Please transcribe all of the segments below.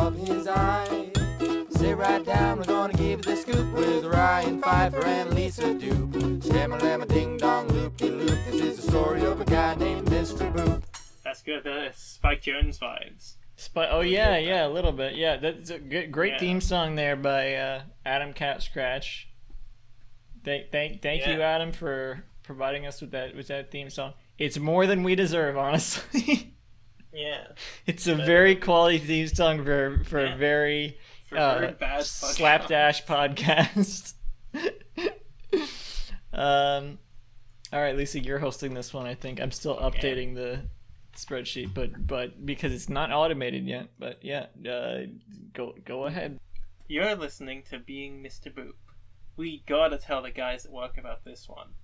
of his eye. Sit right down, we're gonna give you the scoop with Ryan Pfeiffer and Lisa Doop. Shama-lama ding-dong, loop-de-loop. This is the story of a guy named Mr. Boop. That's good. Spike Jones vibes. Oh yeah, a little bit. Yeah, that's a great theme song there by Adam Cat Scratch. Thank you, Adam, for providing us with that theme song. It's more than we deserve, honestly. Yeah. It's a very quality theme song for a very bad slapdash podcast. All right, Lisa, you're hosting this one. I think I'm still updating the spreadsheet, but because it's not automated yet. But yeah, go ahead. You're listening to Being Mr. Boop. We gotta tell the guys at work about this one.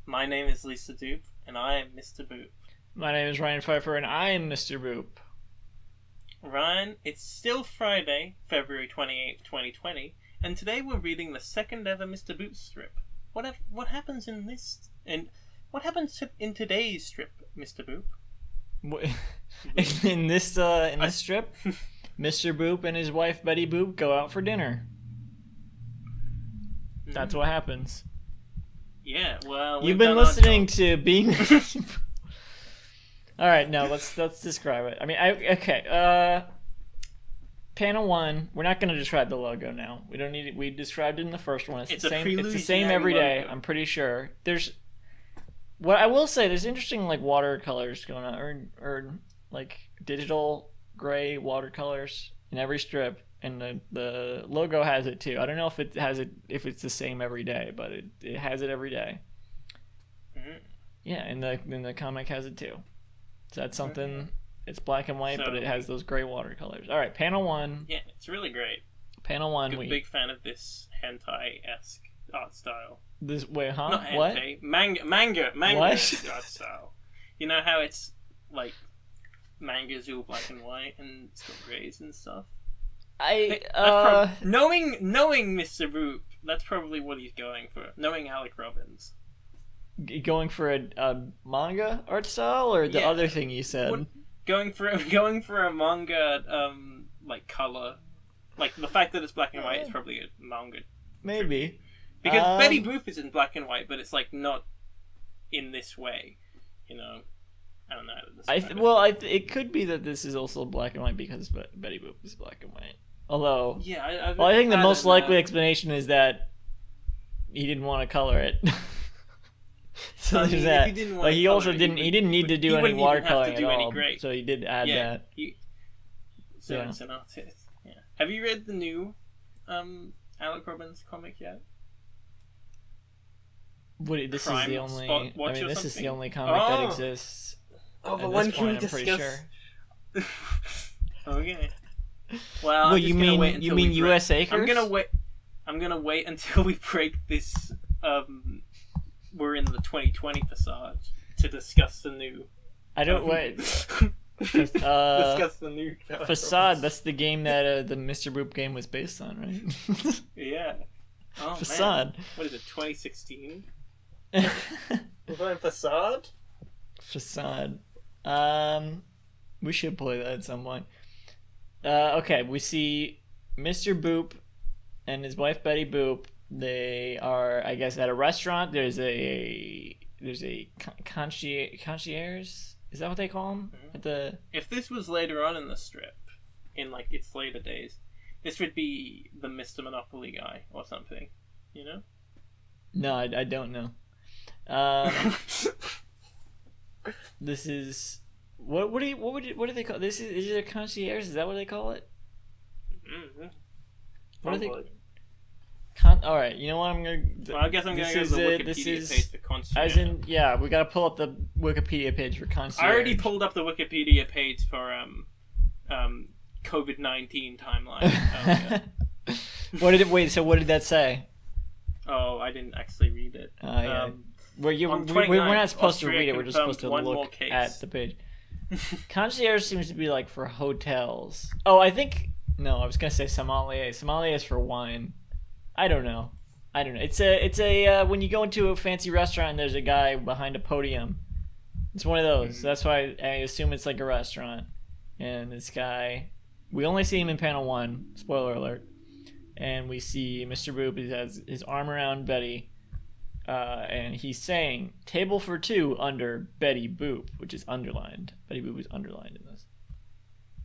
My name is Lisa Doop, and I am Mr. Boop. My name is Ryan Pfeiffer, and I am Mr. Boop. Ryan, it's still Friday, February 28th, 2020, and today we're reading the second ever Mr. Boop strip. What happens in this? And what happens in today's strip, Mr. Boop? In this strip, Mr. Boop and his wife Betty Boop go out for dinner. That's what happens. Yeah, well, you've been listening to Being. All right, now let's describe it. I mean, okay. Panel 1. We're not going to describe the logo now. We don't need it. We described it in the first one. It's the same. It's the same every day. I'm pretty sure. What I will say, there's interesting like watercolors going on, or like digital gray watercolors in every strip, and the logo has it too. I don't know if it has it if it's the same every day, but it has it every day. Mm-hmm. Yeah, and the comic has it too. So that's something. Mm-hmm. It's black and white, but it has those gray watercolors. All right, panel 1. Yeah, it's really great. Panel 1. Big fan of this hentai-esque art style. Wait, huh? Not hentai, what? Manga what? Art style. You know how it's like manga's all black and white and it's got grays and stuff. Knowing Mr. Boop, that's probably what he's going for. Knowing Alec Robbins. Going for a manga art style, or the other thing you said? Going for a manga like color, like the fact that it's black and white is probably a manga. Maybe because Betty Boop is in black and white, but it's like not in this way, you know. I don't know. It could be that this is also black and white because Betty Boop is black and white. Although, I think the most likely explanation is that he didn't want to color it. So there's that. But he also didn't. He didn't need to do any watercoloring at all. So he did add that. It's an artist. Yeah. Have you read the new Alec Robbins comic yet? This is the only. This is the only comic that exists. Oh, but when can we discuss? Sure. Okay. Well, you mean U.S. Acres? I'm gonna wait until we break this. We're in the 2020 facade to discuss the new. I don't wait. Discuss the new facade. That's the game that the Mr. Boop game was based on, right? Yeah. Oh, Facade. Man. What is it? 2016. Was that Facade? Facade. We should play that at some point. Okay, we see Mr. Boop and his wife Betty Boop. They are, I guess, at a restaurant. There's a concierge. Is that what they call him? Mm-hmm. If this was later on in the strip, in like its later days, this would be the Mr. Monopoly guy or something. You know? No, I don't know. This is what do they call this? Is it a concierge? Is that what they call it? Mm-hmm. What are they? All right, you know what? I guess I'm going to go to the Wikipedia page for concierge. As in, we got to pull up the Wikipedia page for concierge. I already pulled up the Wikipedia page for COVID-19 timeline. So what did that say? Oh, I didn't actually read it. We're not supposed to read it. We're just supposed to look at the page. Concierge seems to be like for hotels. Oh, I was gonna say sommelier. Sommelier is for wine. I don't know. It's a when you go into a fancy restaurant and there's a guy behind a podium. It's one of those. That's why I assume it's like a restaurant. And this guy We only see him in panel 1. Spoiler alert. And we see Mr. Boop. He has his arm around Betty. And he's saying, "Table for 2 under Betty Boop," which is underlined. Betty Boop is underlined in this.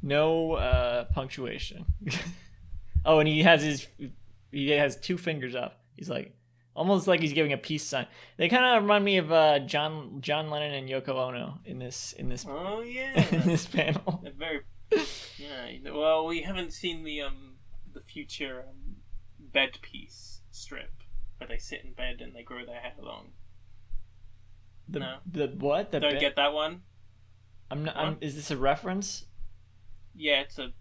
No punctuation. Oh, and he has 2 fingers up. He's like, almost like he's giving a peace sign. They kind of remind me of John Lennon and Yoko Ono in this. Oh yeah. In this panel. They're very. Yeah. Well, we haven't seen the future bed piece strip where they sit in bed and they grow their hair long. No. The what? Don't get that one. Is this a reference? Yeah, it's a.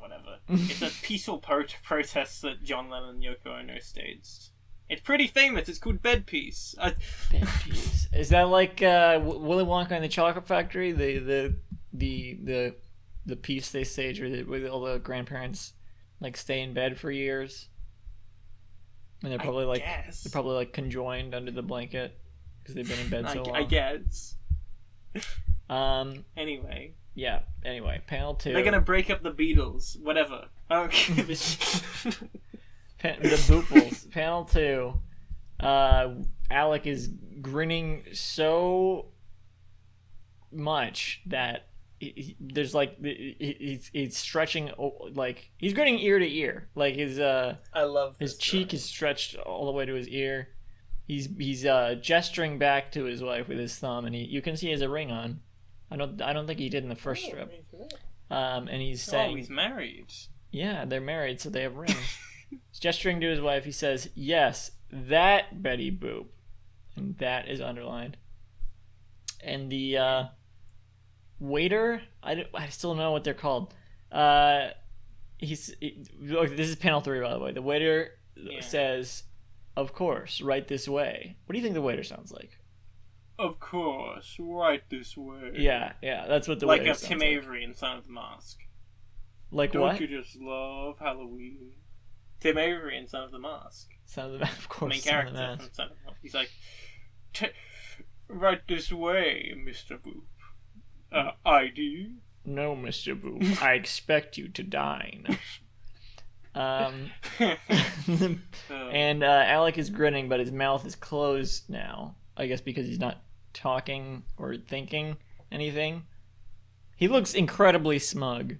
Whatever. It's a peaceful protest that John Lennon and Yoko Ono staged. It's pretty famous. It's called Bed Piece. Bed Piece. Is that like Willy Wonka and the Chocolate Factory? The piece they stage where all the grandparents like stay in bed for years, and they're probably conjoined under the blanket because they've been in bed so long. I guess. Anyway. Yeah. Anyway, panel 2. They're gonna break up the Beatles. Whatever. I don't give a shit. The Booples. Panel 2. Alec is grinning so much that there's like he's stretching, like he's grinning ear to ear. Like his I love his cheek is stretched all the way to his ear. He's gesturing back to his wife with his thumb, and you can see he has a ring on. I don't think he did in the first strip. And he's saying, he's married. Yeah, they're married, so they have rings. He's gesturing to his wife. He says, "Yes, that Betty Boop," and that is underlined. And the waiter, I still don't know what they're called. This is panel 3, by the way. The waiter says, "Of course, right this way." What do you think the waiter sounds like? Of course, right this way. Yeah, that's what the waiter sounds like. Like Tim Avery in Son of the Mask. Like Don't what? Don't you just love Halloween? Tim Avery in Son of the Mask. Son of the Mask, of course. Main character from Son of the Mask. He's like, right this way, Mr. Boop. ID? No, Mr. Boop. I expect you to dine. And Alec is grinning, but his mouth is closed now. I guess because he's not talking or thinking anything. He looks incredibly smug.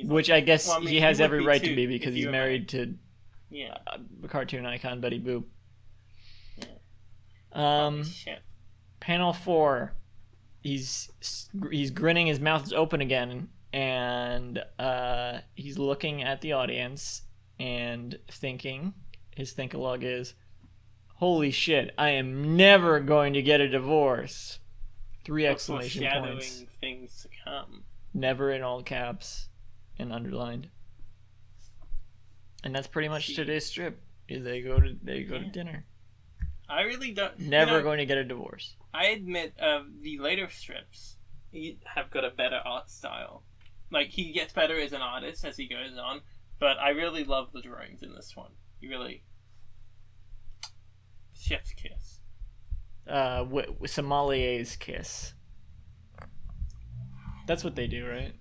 Which I guess he has every right to be because he's married to a cartoon icon, Betty Boop. Yeah. Panel 4. He's grinning, his mouth is open again, and he's looking at the audience and thinking. His think-a-log is, "Holy shit, I am never going to get a divorce." 3 exclamation points. Things to come. Never in all caps and underlined. And that's pretty much today's strip. They go to dinner. I really don't. Never going to get a divorce. I admit, the later strips have got a better art style. Like, he gets better as an artist as he goes on, but I really love the drawings in this one. Chef's kiss. Sommelier's kiss. That's what they do, right?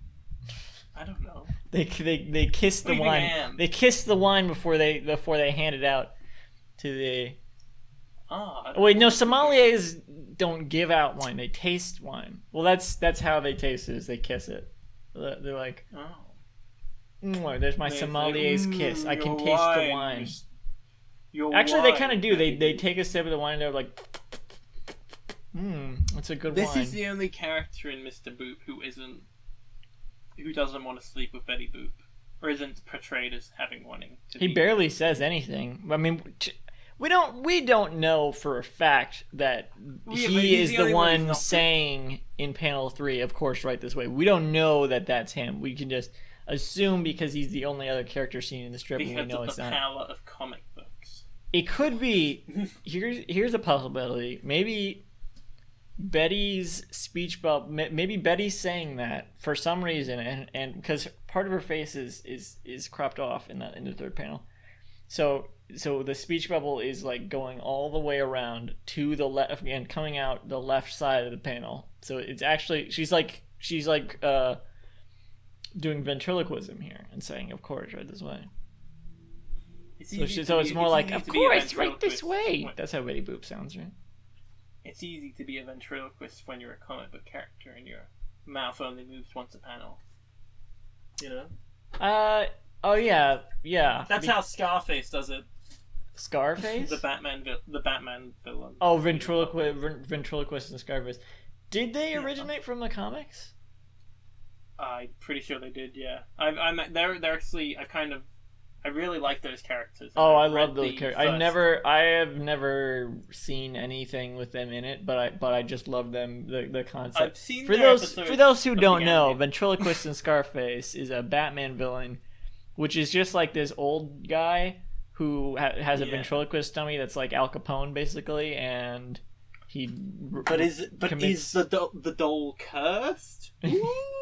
I don't know. They kiss the wine. They kiss the wine before they hand it out to the. Wait, no. Sommeliers don't give out wine. They taste wine. Well, that's how they taste it. Is they kiss it. They're like, there's my sommelier's kiss. I can taste the wine. Actually, they kind of do. They take a sip of the wine and they're like, it's a good wine. This is the only character in Mr. Boop who doesn't want to sleep with Betty Boop, or isn't portrayed as wanting to. He barely says anything. I mean, we don't know for a fact that he is the one saying in panel 3, "Of course, right this way." We don't know that that's him. We can just assume because he's the only other character seen in the strip, and we know it's not. Because of the power of comic books. It could be. Here's a possibility. Maybe Betty's speech bubble. Maybe Betty's saying that for some reason, and because part of her face is cropped off in the third panel. So the speech bubble is like going all the way around to the left and coming out the left side of the panel. So it's actually she's like doing ventriloquism here and saying, "Of course, right this way." So it's more like, "Of course, right this way." That's how Betty Boop sounds, right? It's easy to be a ventriloquist when you're a comic book character and your mouth only moves once a panel. You know? Oh yeah. That's how Scarface does it. Scarface? the Batman villain. Oh, ventriloquist and Scarface. Did they originate from the comics? I'm pretty sure they did. Yeah, they're actually I really like those characters. Oh, I love those characters. I have never seen anything with them in it, but I just love them. The concept. I've seen for those who don't know, ventriloquist and Scarface is a Batman villain, which is just like this old guy who has a ventriloquist dummy that's like Al Capone basically, and is the doll cursed?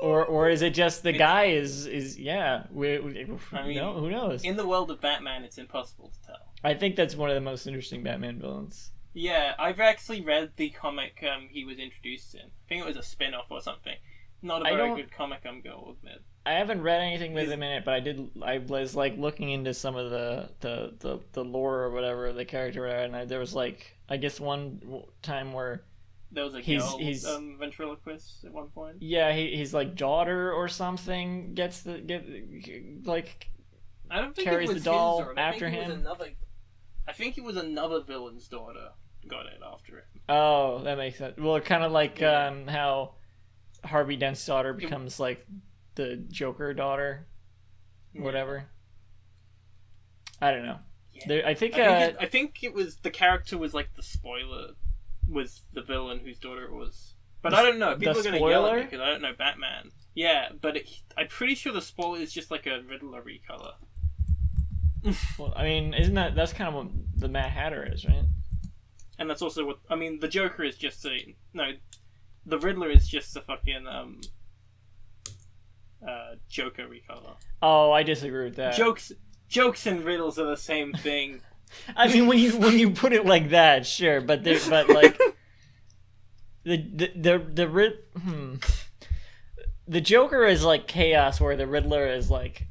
or is it just the guy is yeah? Who knows? In the world of Batman, it's impossible to tell. I think that's one of the most interesting Batman villains. Yeah, I've actually read the comic he was introduced in. I think it was a spin-off or something. Not a very good comic, I'm going to admit. I haven't read anything with him in it, but I was like looking into some of the lore or whatever the character, and there was like I guess one time where there was a he's ventriloquist at one point. Yeah, he's like daughter or something I don't think carries the doll after him. I think it was another villain's daughter got it after him. Oh, that makes sense. Well, kind of like how Harvey Dent's daughter becomes like the Joker daughter, whatever. I don't know. Yeah. I think it was the character was like the spoiler was the villain whose daughter it was. But I don't know. People are going to yell at me because I don't know Batman. Yeah, but I'm pretty sure the spoiler is just like a Riddler recolor. Well, I mean, that's kind of what the Mad Hatter is, right? And that's also what the Joker is just the Riddler is just a fucking Joker recolor. Oh, I disagree with that. Jokes and riddles are the same thing. I mean, when you put it like that, sure, but like the Joker is like chaos, where the Riddler is like.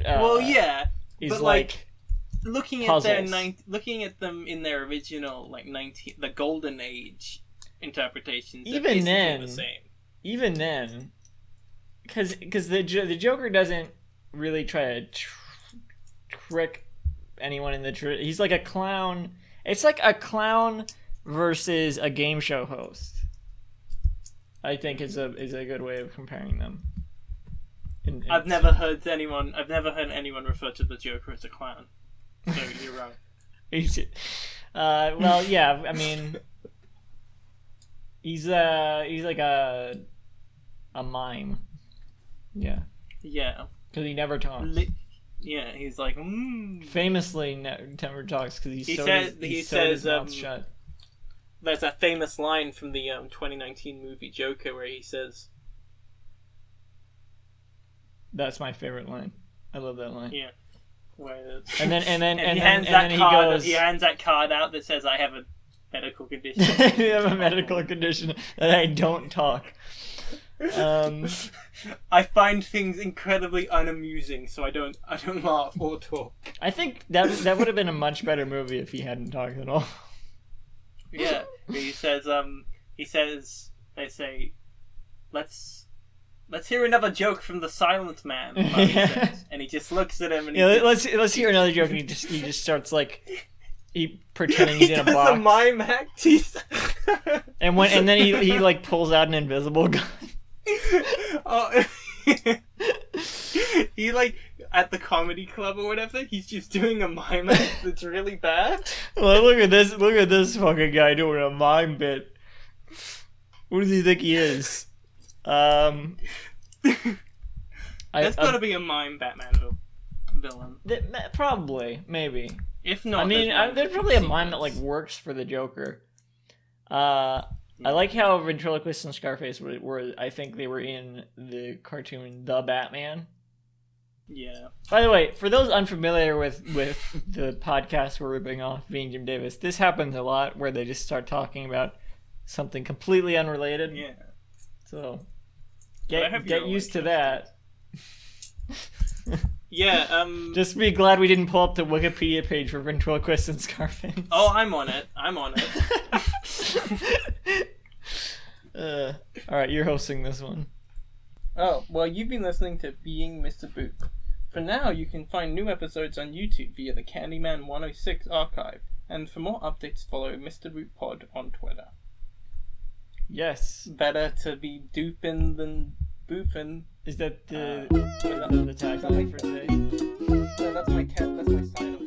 Well, yeah, but like looking at them in their original the Golden Age interpretations, even then, the same. Even then, because the Joker doesn't really try to trick anyone in the truth. He's like a clown. It's like a clown versus a game show host. I think is a good way of comparing them. I've never heard anyone refer to the Joker as a clown. So you're wrong. Well, yeah. I mean, he's like a mime. Yeah. Yeah. Because he never talks. Yeah, he's like. Famously never talks because he says his mouth shut. There's that famous line from the 2019 movie Joker where he says. That's my favorite line. I love that line. Yeah. And then he hands that card out that says, "I have a medical condition." I have a medical condition that I don't talk. I find things incredibly unamusing, so I don't laugh or talk. I think that would have been a much better movie if he hadn't talked at all. Yeah, they say, let's hear another joke from the Silent Man. Says, and he just looks at him and let's hear another joke. And he just starts like pretending he's in a box. He does a mime act. and then he like pulls out an invisible gun. Oh, he like at the comedy club or whatever. He's just doing a mime act that's really bad. Well, look at this fucking guy doing a mime bit. What does he think he is? There's got to be a mime Batman villain. Probably, maybe. If not, I mean, there's probably a mime that like works for the Joker. I like how Ventriloquist and Scarface were. I think they were in the cartoon The Batman. Yeah. By the way, for those unfamiliar with the podcast we're ripping off being Jim Davis, this happens a lot where they just start talking about something completely unrelated. Yeah. So Get used to that. Yeah, Just be glad we didn't pull up the Wikipedia page for ventriloquist and Scarface. Oh, I'm on it. Alright, you're hosting this one. Oh, well, you've been listening to Being Mr. Boop. For now, you can find new episodes on YouTube via the Candyman 106 archive, and for more updates, follow Mr. Boop Pod on Twitter. Yes. Better to be doopin' than boopin'. Is that the tagline for today? No, that's my sign.